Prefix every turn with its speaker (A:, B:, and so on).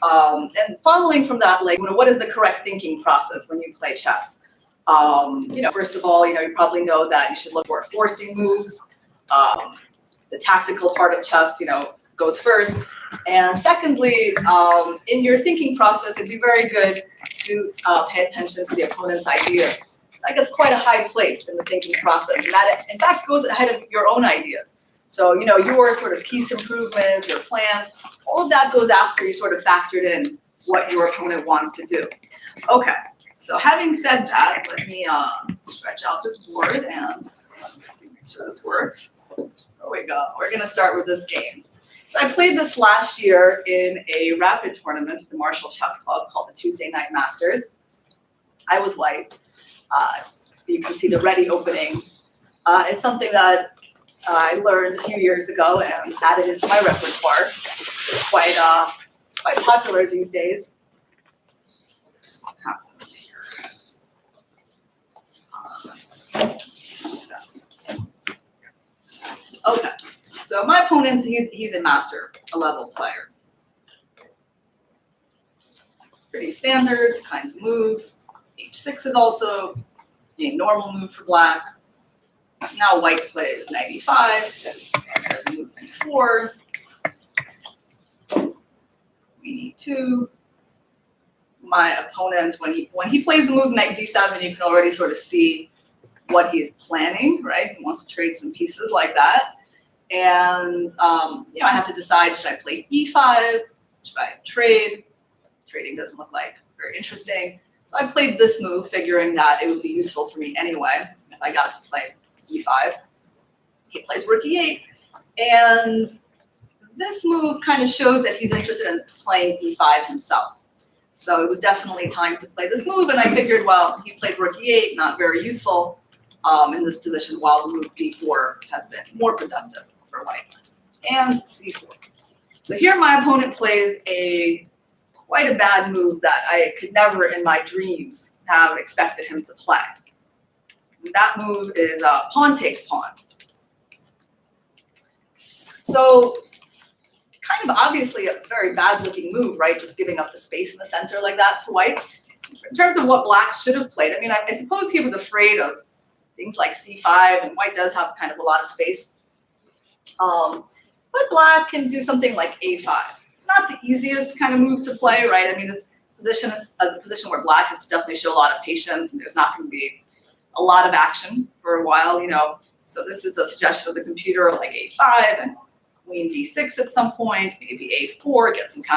A: And following from that, like, what is the correct thinking process when you play chess? First of all, you probably know that you should look for forcing moves. The tactical part of chess, goes first. And secondly, in your thinking process, it'd be very good to pay attention to the opponent's ideas. That gets quite a high place in the thinking process, and that, in fact, goes ahead of your own ideas. So, your sort of piece improvements, your plans, all of that goes after you sort of factored in what your opponent wants to do. Okay, so having said that, let me stretch out this board and let's see, make sure this works. There we go. We're going to start with this game. So I played this last year in a rapid tournament at the Marshall Chess Club called the Tuesday Night Masters. I was white. You can see the ready opening. It's something that I learned a few years ago and added into my repertoire. It's quite popular these days. Oops, what happened here? Okay, so my opponent, he's a master, a level player. Pretty standard kinds of moves. H6 is also a normal move for black. Now white plays knight e5 to move e4. Queen e2. My opponent, when he plays the move knight d7, you can already sort of see what he's planning, right? He wants to trade some pieces like that. And I have to decide, should I play e5? Should I trade? Trading doesn't look like very interesting. So I played this move, figuring that it would be useful for me anyway if I got to play e5. He plays rook e8, and this move kind of shows that he's interested in playing e5 himself. So it was definitely time to play this move, and I figured, well, he played rook e8, not very useful in this position, while the move d4 has been more productive for white, and c4. So here my opponent plays quite a bad move that I could never in my dreams have expected him to play. That move is pawn takes pawn. So kind of obviously a very bad looking move, right? Just giving up the space in the center like that to white. In terms of what black should have played, I mean, I suppose he was afraid of things like c5, and white does have kind of a lot of space. But black can do something like a5. It's not the easiest kind of moves to play, right? I mean, this position is a position where black has to definitely show a lot of patience, and there's not going to be a lot of action for a while, So this is a suggestion of the computer, like a5 and queen d6 at some point, maybe a4, get some counter.